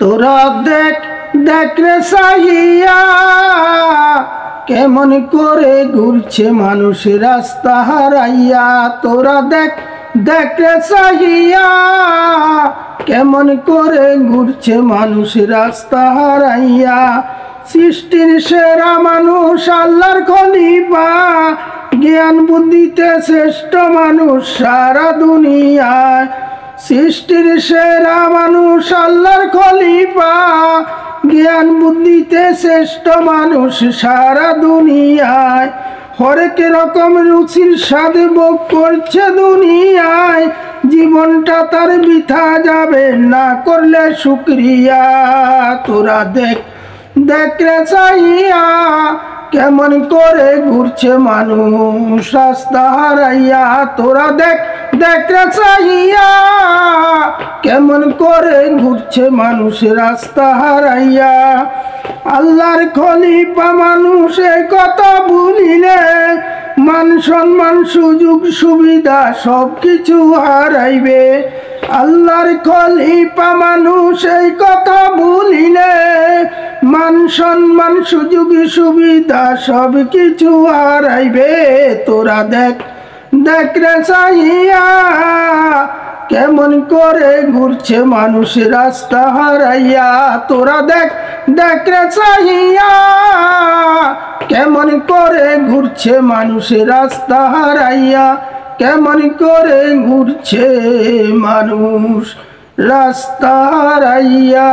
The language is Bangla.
তোরা দেখ দেখ রে সাইয়া কেমন করে ঘুরছে মানুষ রাস্তা হারাইয়া। তোরা দেখ দেখ রে সাইয়া কেমন করে ঘুরছে মানুষ রাস্তা হারাইয়া। সৃষ্টির সেরা মানুষ আল্লাহর খলিফা, জ্ঞান বুদ্ধিতে শ্রেষ্ঠ মানুষ সারা দুনিয়ায়। সৃষ্টির সেরা মানুষ আল্লাহর খলিফা, জ্ঞান বুদ্ধিতে শ্রেষ্ঠ মানুষ সারা দুনিয়ায়। হরেক রকম রুচির স্বাদ ভোগ করছে দুনিয়ায়, জীবনটা তার বৃথা যাবে না করলে শুকরিয়া। তোরা দেখ দেখ রে চাইয়া কেমন করে ঘুরছে মানুষ রাস্তা হারাইয়া। তোরা দেখ দেখ রে চাইয়া কেমন করে ঘুরছে মানুষ রাস্তা হারাইয়া। আল্লাহর খলিফা মানুষ এই কথা ভুলিলে মান সম্মান সুযোগ সুবিধা সব কিছু হারাইবে। আল্লাহর খলিফা মানুষ এই কথা ভুলিলে মান সম্মান সুযোগ সুবিধা সব কিছু হারাইবে। তোরা দেখ দেখ রে চাইয়া কেমন করে ঘুরছে মানুষ রাস্তা হারাইয়া। তোরা দেখ দেখ রে চাইয়া কেমন করে ঘুরছে মানুষ রাস্তা হারাইয়া। কেমন করে ঘুরছে মানুষ রাস্তা হারাইয়া।